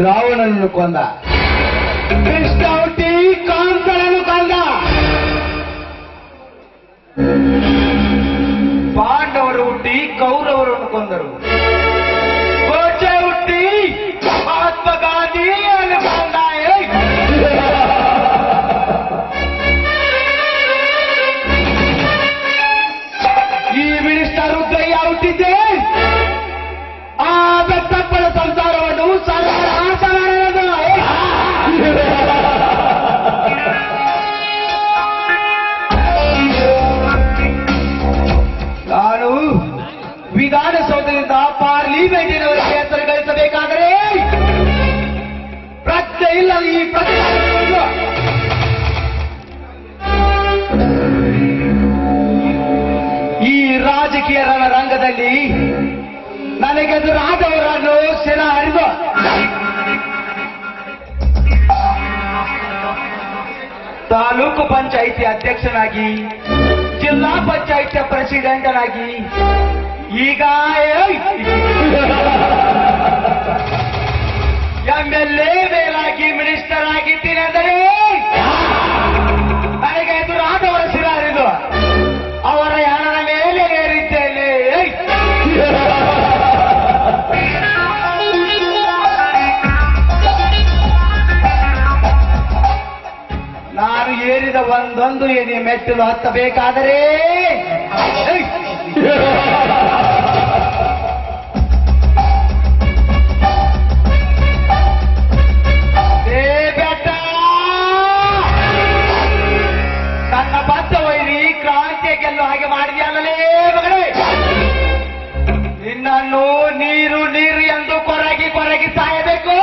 ರಾವಣನನ್ನು ಕೊಂದ. ಕೃಷ್ಣ ಹುಟ್ಟಿ ಕಾಂಸನನ್ನು ಕೊಂದ. ಪಾಂಡವರು ಹುಟ್ಟಿ ಕೌರವರನ್ನು ಕೊಂದರು. ಗೋಚೆ ಹುಟ್ಟಿ ಮಹಾತ್ಮ ಗಾಂಧಿಯನ್ನು ಕೊಂದ. ಈ ಮಿನಿಸ್ಟರ್ ರುದ್ರಯ್ಯ ಹುಟ್ಟಿದ್ದೆ ಆ ಬೆತ್ತಪ್ಪನ ಸಂಸಾರವನ್ನು ಸರ್ವನಾಶ ಮಾಡಿದ. ನಾನು ವಿಧಾನಸೌಧದಿಂದ ಪಾರ್ಲಿಮೆಂಟಿನವರಿಗೆ ಹೆಸರು ಗಳಿಸಬೇಕಾದರೆ ಪ್ರಜ್ಞೆ ಇಲ್ಲ. ಈ ಈ ರಾಜಕೀಯ ರಂಗದಲ್ಲಿ ನನಗೆದುರಾದವರನ್ನು ಶಿರ ಹರಿದು ತಾಲೂಕು ಪಂಚಾಯಿತಿ ಅಧ್ಯಕ್ಷನಾಗಿ, ಜಿಲ್ಲಾ ಪಂಚಾಯಿತಿ ಪ್ರೆಸಿಡೆಂಟನಾಗಿ, ಈಗ MLA ಮೇಲಾಗಿ ಮಿನಿಸ್ಟರ್ ಆಗಿದ್ದೀನಿ ಅಂದರೆ ನನಗೆ ಎದುರಾದವರ ಶಿರ ಹರಿದು ಅವರ ಯಾನದ ಮೇಲೆ ಏರಿದ್ದೇನೆ. ನಾನು ಏರಿದ ಒಂದೊಂದು ಏನಿ ಮೆಟ್ಟಲು ಹತ್ತಬೇಕಾದರೆ ಬೆಟ್ಟ ನನ್ನ ಬದ್ಧ ವೈರಿ ಕ್ರಾಂತಿಯ ಗೆಲ್ಲು ಹಾಗೆ ಮಾಡಿದೆಯಲ್ಲೇ ಮಗಳೇ. ನಿನ್ನನ್ನು ನೀರು ನೀರು ಎಂದು ಕೊರಗಿ ಕೊರಗಿ ಸಾಯಬೇಕು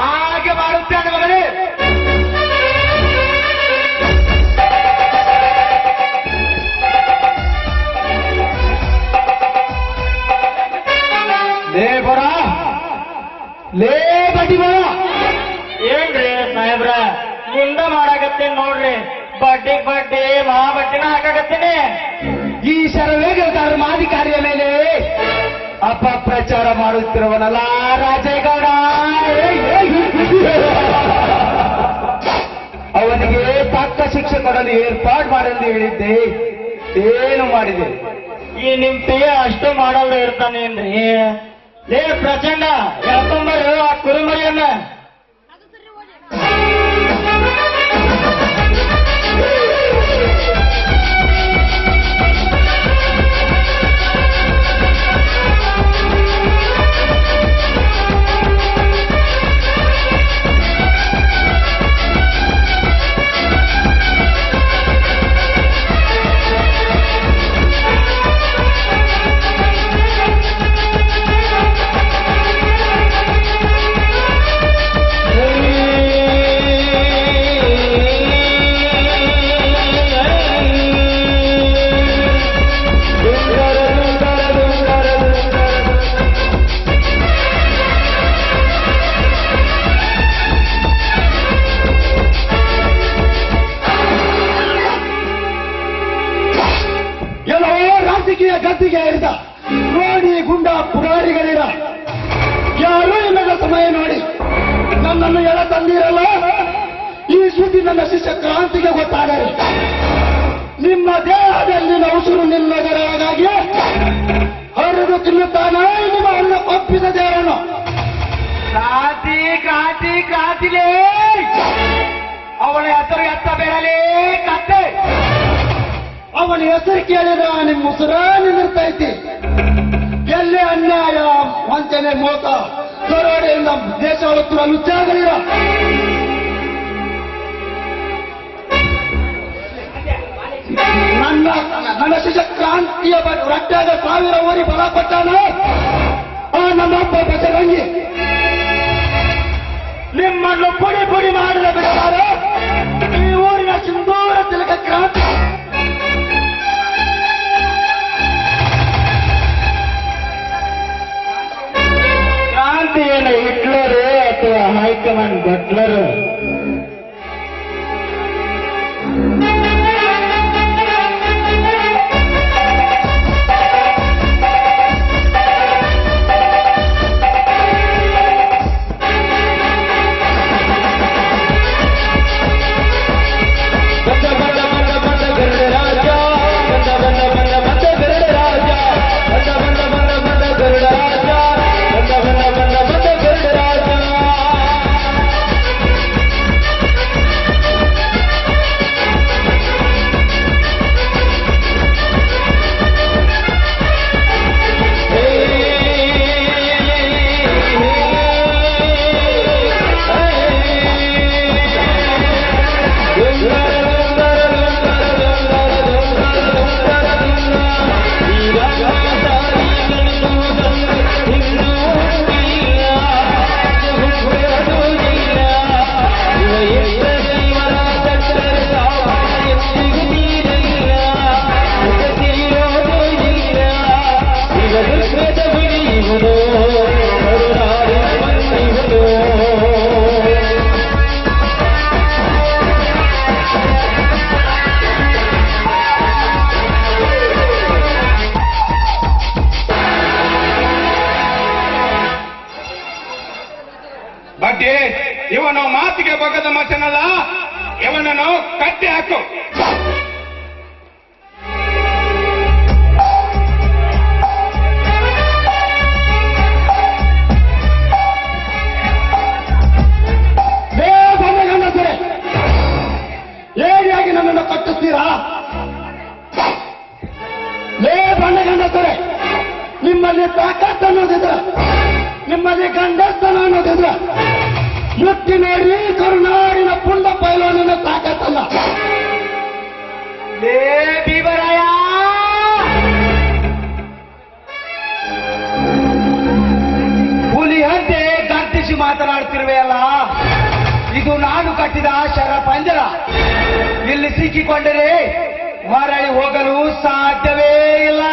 ಹಾಗೆ ಮಾಡುತ್ತೇನೆ ಮಗಳೇ. ಲೇ ಬಡ್ಡಿ ಬರ ಏನ್ರಿ ಸಾಹೇಬ್ರ ಮುಂದ ಮಾಡಾಕತ್ತೇನ್ ನೋಡ್ರಿ. ಬಡ್ಡಿಗ್ ಬಡ್ಡಿ ಮಹಾ ಬಡ್ಡಿನ ಹಾಕಾಕತ್ತೀನಿ. ಈ ಶರವೇಗಲ್ದಾರ ಮಾಧಿಕಾರಿಯ ಮೇಲೆ ಅಪಪ್ರಚಾರ ಮಾಡುತ್ತಿರುವನಲ್ಲ ರಾಜೇಗೌಡ. ಅವನಿಗೆ ತಕ್ಕ ಶಿಕ್ಷೆ ಕೊಡಲು ಏರ್ಪಾಡು ಮಾಡಲು ಹೇಳಿದ್ದೆ, ಏನು ಮಾಡಿದೆ? ಈ ನಿಮ್ ಪಿಯ ಅಷ್ಟು ಮಾಡಲ್ಲ ಇರ್ತಾನೇನ್ರಿ? ಲೇ ಪ್ರಚಂಡ ಯಾಕಂಬರು ಆ ಕುರುಮರಿಯನ್ನ. ಗದ್ದಿಗೆ ಏರಿದ ನೋಡಿ ಗುಂಡ ಪುರಾರಿಗಳಿರ ಯಾರೂ ಇಲ್ಲದ ಸಮಯ ನೋಡಿ ನನ್ನನ್ನು ಎಳ ತಂದಿರಲ್ಲ. ಈ ಸುದ್ದಿ ನನ್ನ ಶಿಷ್ಯ ಕ್ರಾಂತಿಗೆ ಗೊತ್ತಾದರೆ ನಿಮ್ಮ ದೇಹದಲ್ಲಿನ ಉಸಿರು ನಿಲ್ಲದರಾಗಿ ಹರಿದು ತಿನ್ನುತ್ತಾನ ನಿಮ್ಮ ಅನ್ನ ಒಪ್ಪಿದ ದೇವನು. ಕ್ರಾಂತಿ ಕ್ರಾಂತಿ ಕ್ರಾಂತಿಲೇ ಅವಳ ಹೆಸರು ಎತ್ತ ಬೇಡಲೇ ಕತ್ತೆ. ಅವನ ಹೆಸರು ಕೇಳಿದ ನಿಮ್ಮ ಉಸಿರ ನಿಂದಿರ್ತೈತಿ. ಎಲ್ಲಿ ಅನ್ಯಾಯ ವಂಚನೆ ಮೋಸ ದರೋಡೆಯಿಂದ ದೇಶ ಹೊತ್ತಿರುವ ಲುಚ್ಚಾಗಲಿರ. ನನ್ನ ಶಿಷ್ಯ ಕ್ರಾಂತಿಯ ರಟ್ಟಾಗ 1000 ಓರಿ ಬಲ ಕೊಟ್ಟಾನ ಆ ನಮ್ಮಪ್ಪ ಬಸರಂಗಿ. ನಿಮ್ಮನ್ನು ಪುಡಿ ಪುಡಿ ಮಾಡಿದ ಬಿಡಲಾರೆ ಈ ಊರಿನ ಸಿಂಧೂರ ತಿಲಕ ಕ್ರಾಂತಿ. ಕ್ರಾಂತಿ ಏನು ಹಿಟ್ಲರು ಅಥವಾ ಹೈಕಮಾಂಡ್ ಬಟ್ಲರು? ಬದಮಾಶನಲ್ಲ, ಇವನನ್ನು ಕಟ್ಟಿ ಹಾಕು. ಹೇಗೆ ನನ್ನನ್ನು ಕಟ್ಟಿಸ್ತೀರಾ? ಲೇ ಬಣ್ಣಗಂಡಸರೆ, ನಿಮ್ಮಲ್ಲಿ ತಾಕತ್ ಅನ್ನೋದಿದ್ರ, ನಿಮ್ಮಲ್ಲಿ ಗಂಡಸ್ತನ ಅನ್ನೋದಿದ್ರ, ಮುಟ್ಟಿ ನೋಡಿ ಕರುನಾಡಿನ ಪುಂಡ ಪೈಲೋನಿನ ತಾಕತ್ತಲ್ಲ. ಲೇ ಬೀಬರಾಯ, ಹುಲಿಯಂತೆ ಗರ್ಜಿಸಿ ಮಾತನಾಡ್ತಿರುವೆ ಅಲ್ಲ, ಇದು ನಾನು ಕಟ್ಟಿದ ಶರ ಪಂಜರ. ಇಲ್ಲಿ ಸಿಕ್ಕಿಕೊಂಡರೆ ಮರಳಿ ಹೋಗಲು ಸಾಧ್ಯವೇ ಇಲ್ಲ.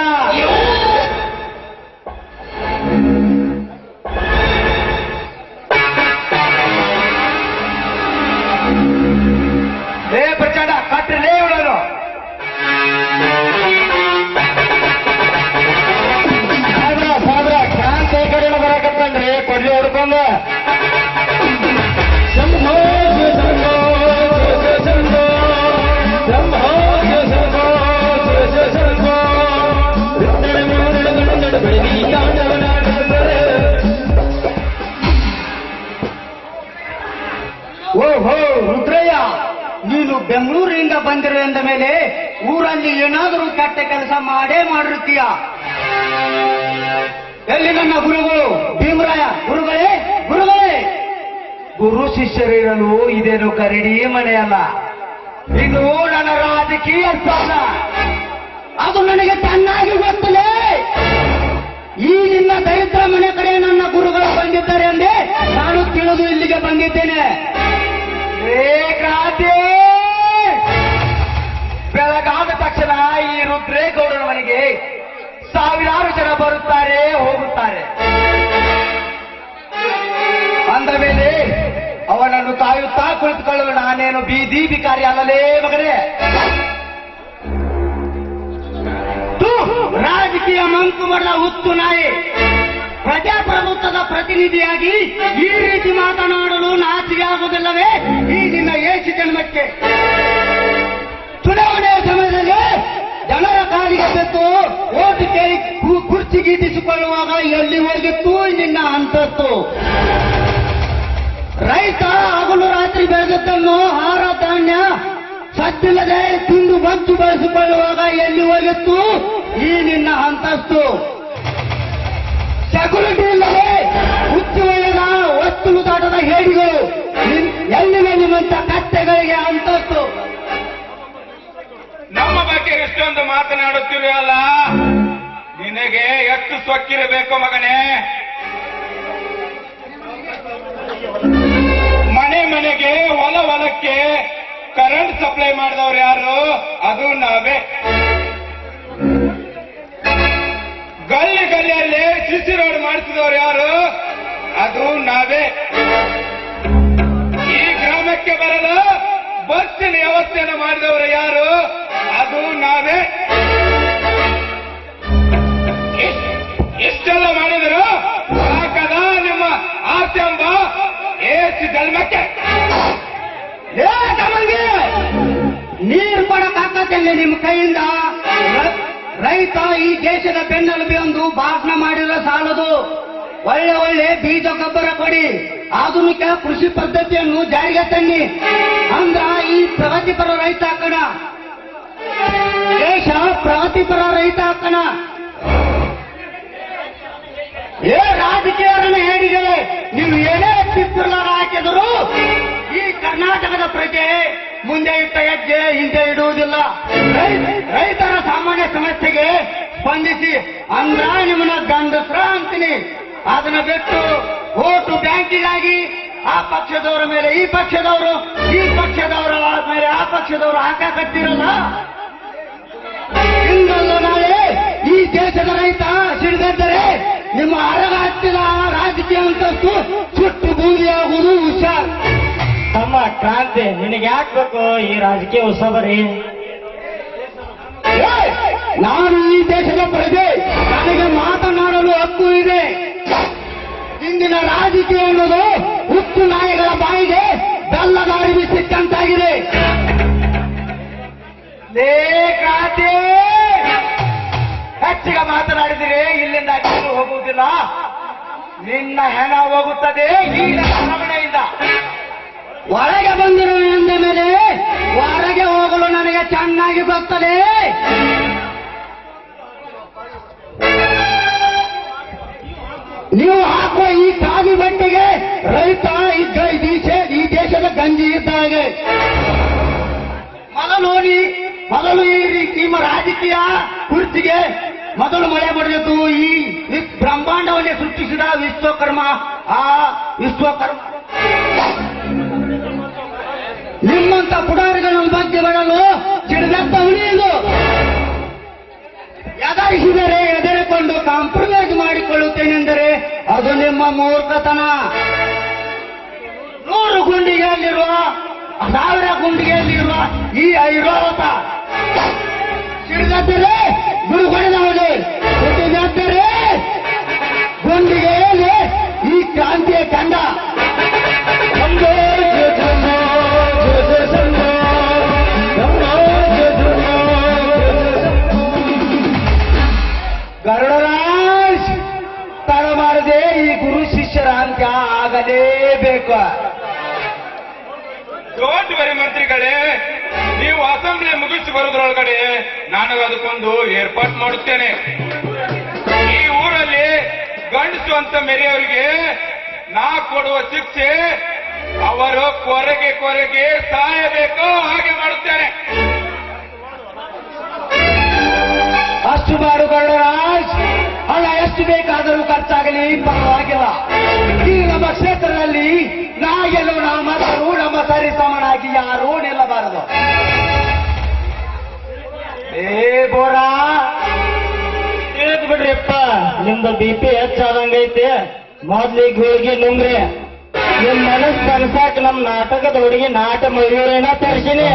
ಲೇ ಪ್ರಚಂಡ, ಕಟ್ಟಲೇ ಇವಳನ್ನು. ಸಾಬ್ರ ಕ್ರಾಂತಿ ಕಡೆನ ಬರಕತ್ತಂದ್ರಿ, ಕೊಡ್ಲಿ ಹೊಡ್ಕೊಂಡ. ಶಂಭೋ ಶಂಭೋ ಶಂಭೋ ಶಂಭೋ ಶಂಭೋ ಶಂಭೋ ಓಹೋ ರುದ್ರಯ್ಯ, ನೀನು ಬೆಂಗಳೂರಿನಿಂದ ಬಂದಿರೋ ಎಂದ ಮೇಲೆ ಊರಲ್ಲಿ ಏನಾದರೂ ಕೆಟ್ಟ ಕೆಲಸ ಮಾಡೇ ಮಾಡಿರ್ತೀಯ. ಎಲ್ಲಿ ನನ್ನ ಗುರುಗಳು? ಭೀಮರಾಯ, ಗುರುಗಳೇ ಗುರುಗಳೇ. ಗುರು ಶಿಷ್ಯರಿರಲು ಇದೇನು ಕರಡಿ ಮನೆಯಲ್ಲ, ಇದು ನನ್ನ ರಾಜಕೀಯ ಸ್ಥಾನ. ಅದು ನನಗೆ ಚೆನ್ನಾಗಿ ಗೊತ್ತಲೇ. ಈ ನಿನ್ನ ದರಿದ್ರ ಮನೆ ಕಡೆ ನನ್ನ ಗುರುಗಳು ಬಂದಿದ್ದಾರೆ ಎಂದೇ ನಾನು ತಿಳಿದು ಇಲ್ಲಿಗೆ ಬಂದಿದ್ದೇನೆ. ಏ ಕ್ರಾಂತಿ, ಬೆಳಗಾದ ತಕ್ಷಣ ಈ ರುದ್ರೇಗೌಡರ ಮನೆಗೆ ಸಾವಿರಾರು ಜನ ಬರುತ್ತಾರೆ, ಹೋಗುತ್ತಾರೆ. ಅಂದ ಮೇಲೆ ಅವನನ್ನು ಕಾಯುತ್ತಾ ಕುಳಿತುಕೊಳ್ಳಲು ನಾನೇನು ಬೀದಿ ಬಿಕಾರಿ ಅಲ್ಲಲೇ ಮಗನೇ. ರಾಜಕೀಯ ಮಂಕುಮರದ ಹುತ್ತು ನಾಯಿ, ಪ್ರಜಾಪ್ರಭುತ್ವದ ಪ್ರತಿನಿಧಿಯಾಗಿ ಈ ರೀತಿ ಮಾತನಾಡಲು ನಾಚಿಕೆ ಆಗುವುದಿಲ್ಲವೇ ಈ ನಿನ್ನ ಏಸಿ ಜನ್ಮಕ್ಕೆ? ಚುನಾವಣೆಯ ಸಮಯದಲ್ಲಿ ಜನರ ಕಾಲಿಗೆ ಬೆತ್ತು ಓಟು ಕೇಳಿ ಕುರ್ಚಿ ಗೀಟಿಸಿಕೊಳ್ಳುವಾಗ ಎಲ್ಲಿ ಹೋಗಿತ್ತು ನಿನ್ನ ಅಂತಸ್ತು? ರೈತ ಹಗಲು ರಾತ್ರಿ ಬೆಳೆದದ್ದನ್ನು ಆಹಾರ ಧಾನ್ಯ ಸದ್ದಿಲ್ಲದೆ ತಿಂದು ಬಗ್ಗು ಬಳಸಿಕೊಳ್ಳುವಾಗ ಎಲ್ಲಿ ಹೋಗಿತ್ತು ಈ ನಿನ್ನ ಅಂತಸ್ತು? ಸೆಕ್ಯೂರಿಟಿ ಇಲ್ಲದೆ ಹುಚ್ಚುವಳಿದ ವಸ್ತುಲು ದಾಟದ ಹೇಡಿಗಳು ಎಲ್ಲಿವೆ ನಿಮ್ಮಂತ ಕತ್ತೆಗಳಿಗೆ ಅಂತಸ್ತು? ನಮ್ಮ ಬಗ್ಗೆ ಎಷ್ಟೊಂದು ಮಾತನಾಡುತ್ತಿರುವಲ್ಲ, ನಿನಗೆ ಎಷ್ಟು ಸೊಕ್ಕಿರಬೇಕು ಮಗನೇ. ಮನೆ ಮನೆಗೆ ಹೊಲ ಹೊಲಕ್ಕೆ ಕರೆಂಟ್ ಸಪ್ಲೈ ಮಾಡಿದವ್ರು ಯಾರು? ಅದು ನಾವೇ. ಗಲ್ಲಿ ಗಲ್ಲಿಯಲ್ಲಿ ಸಿಸಿ ರೋಡ್ ಮಾಡಿಸಿದವ್ರು ಯಾರು? ಅದು ನಾವೇ. ಈ ಗ್ರಾಮಕ್ಕೆ ಬರಲು ಬಸ್ಸಿನ ವ್ಯವಸ್ಥೆಯನ್ನು ಮಾಡಿದವರು ಯಾರು? ಅದು ನಾವೇ. ಇಷ್ಟೆಲ್ಲ ಮಾಡಿದರು ಸಾಕದ ನಿಮ್ಮ ಆಸೆಂಬ ಏಸಿ ಜನ್ಮಕ್ಕೆ? ನೀರು ಕೊಡಕ್ಕಾಗತ್ತಲ್ಲಿ ನಿಮ್ಮ ಕೈಯಿಂದ? ರೈತ ಈ ದೇಶದ ಬೆನ್ನೆಲುಬು ಎಂದು ಭಾಷಣ ಮಾಡಿರೋ ಸಾಲದು. ಒಳ್ಳೆ ಒಳ್ಳೆ ಬೀಜ ಗೊಬ್ಬರ ಕೊಡಿ, ಆಧುನಿಕ ಕೃಷಿ ಪದ್ಧತಿಯನ್ನು ಜಾರಿಗೆ ತನ್ನಿ. ಅಂದ್ರ ಈ ಪ್ರಗತಿಪರ ರೈತ ಹಾಕೋಣ, ದೇಶ ಪ್ರಗತಿಪರ ರೈತ ಹಾಕೋಣ. ಏ ರಾಜಕೀಯರನ್ನು ಹೇಳಿದರೆ ನೀವು ಏನೇ ಪಿಪ್ಪುರ್ಲಾರ ಹಾಕಿದರೂ ಈ ಕರ್ನಾಟಕದ ಪ್ರಜೆ ಮುಂದೆ ಇಟ್ಟ ಹೆಜ್ಜೆ ಹಿಂದೆ ಇಡುವುದಿಲ್ಲ. ರೈತರ ಸಾಮಾನ್ಯ ಸಮಸ್ಯೆಗೆ ಸ್ಪಂದಿಸಿ ಅಂದ್ರ ನಿಮ್ಮನ್ನ ಗಂಡಸ್ರ ಅಂತೀನಿ. ಅದನ್ನ ಬಿಟ್ಟು ಓಟು ಬ್ಯಾಂಕಿಗಾಗಿ ಆ ಪಕ್ಷದವರ ಮೇಲೆ ಈ ಪಕ್ಷದವರು, ಈ ಪಕ್ಷದವರ ಮೇಲೆ ಆ ಪಕ್ಷದವರು ಹಾಕಕತ್ತಿರಲ್ಲ. ಇಂದಲ್ಲ ನಾಳೆ ಈ ದೇಶದ ರೈತ ಸಿಡಿದರೆ ನಿಮ್ಮ ಅರಗ ಹತ್ತಿದ ರಾಜಕೀಯ ಅಂತಸ್ತು ಸುಟ್ಟು ಬೂದಿಯಾಗುವುದು ಹುಷಾರ್. ತಮ್ಮ ಕ್ರಾಂತಿ, ನಿನಗೆ ಯಾಕೆ ಬೇಕು ಈ ರಾಜಕೀಯ ಉತ್ಸವರಿ? ನಾನು ಈ ದೇಶದ ಪ್ರಜೆ, ನನಗೆ ಮಾತನಾಡಲು ಹಕ್ಕು ಇದೆ. ಇಂದಿನ ರಾಜಕೀಯ ಅನ್ನೋದು ಹುಟ್ಟು ನಾಯಿಗಳ ಬಾಯಿಗೆ ಬೆಲ್ಲದ ಅರಿವಿ ಸಿಕ್ಕಂತಾಗಿದೆ. ಲೇಖಾತೆ ಹೆಚ್ಚಿಗೆ ಮಾತನಾಡಿದರೆ ಇಲ್ಲಿಂದ ಅಜ್ಜಿಗೂ ಹೋಗುವುದಿಲ್ಲ, ನಿನ್ನ ಹೆಣ ಹೋಗುತ್ತದೆ ಈ ಅರಮನೆಯಿಂದ. ಒಳಗೆ ಬಂದಿರೋ ಎಂದ ಮೇಲೆ ಹೊರಗೆ ಹೋಗಲು ನನಗೆ ಚೆನ್ನಾಗಿ ಗೊತ್ತದೆ. ನೀವು ಹಾಕುವ ಈ ಖಾದಿ ಬಟ್ಟೆಗೆ ರೈತ ಈ ದೇಶದ ಗಂಜಿ ಇದ್ದಾಗೆ. ಮೊದಲು ನಿಮ್ಮ ರಾಜಕೀಯ ಕುರ್ಚಿಗೆ ಮೊದಲು ಮಳೆ ಬಡಿದಿದ್ದು ಈ ಬ್ರಹ್ಮಾಂಡವನ್ನೇ ಸೃಷ್ಟಿಸಿದ ವಿಶ್ವಕರ್ಮ. ಆ ವಿಶ್ವಕರ್ಮ ನಿಮ್ಮಂತ ಪುಡಾರಿಗಳನ್ನು ಬಗ್ಗೆ ಬರಲು ಸಿಡಿದತ್ತ ಉಳಿಯುವುದು. ಎದರಿಸಿದರೆ ಎದರಿಕೊಂಡು ಕಾಂಪ್ರಮೈಸ್ ಮಾಡಿಕೊಳ್ಳುತ್ತೇನೆಂದರೆ ಅದು ನಿಮ್ಮ ಮೂರ್ಖತನ. 100 ಗುಂಡಿಗೆಯಲ್ಲಿರುವ 1000 ಗುಂಡಿಗೆಯಲ್ಲಿರುವ ಈ ಐರಾವತ ಸಿಡಿದರೆ ಗುರುಗೊಡೆದವನು, ಸಿಡಿದರೆ ಗುಂಡಿಗೆಯಲ್ಲಿ ಈ ಕ್ರಾಂತಿಯ ಕಂಡ. ಗರುಡರಾಜ್ ತಡ ಮಾಡದೆ ಈ ಗುರು ಶಿಷ್ಯರ ಅಂತ್ಯ ಆಗಲೇಬೇಕು. ಡೋಂಟ್ ವರಿ ಮಂತ್ರಿಗಳೇ, ನೀವು ಅಸೆಂಬ್ಲಿ ಮುಗಿಸಿ ಬರೋದ್ರೊಳಗಡೆ ನಾನು ಅದಕ್ಕೊಂದು ಏರ್ಪಾಟ್ ಮಾಡುತ್ತೇನೆ. ಈ ಊರಲ್ಲಿ ಗಂಡಸು ಅಂತ ಮೆರೆಯವರಿಗೆ ನಾ ಕೊಡುವ ಶಿಕ್ಷೆ ಅವರು ಕೊರಗೆ ಸಾಯಬೇಕು, ಹಾಗೆ ಮಾಡುತ್ತೇನೆ. ಅಷ್ಟು ಮಾಡು ಗರುಡರಾಜ್, ಹಣ ಎಷ್ಟು ಬೇಕಾದರೂ ಖರ್ಚಾಗಲಿ ಪರವಾಗಿಲ್ಲ. ಈ ನಮ್ಮ ಕ್ಷೇತ್ರದಲ್ಲಿ ನಾ ಗೆಲ್ಲುವ ನಾಮರು ನಮ್ಮ ಸರಿ ಸಮನಾಗಿ ಯಾರೂ ನಿಲ್ಲಬಾರದು. ಬೋರಾ ತಿಳಿದ್ ಬಿಡ್ರಿಪ್ಪ, ನಿಮ್ದು BP ಹೆಚ್ಚಾದಂಗೈತೆ. ಮೊದ್ಲಿಗೆ ಹೋಗಿ ನುಂಗ್ರಿ. ನಿಮ್ ಮನಸ್ ಕನಸಾಕ ನಮ್ ನಾಟಕದ ಹುಡುಗಿ ನಾಟ ಮಯೂರೇನ ತರಿಸಿನಿ.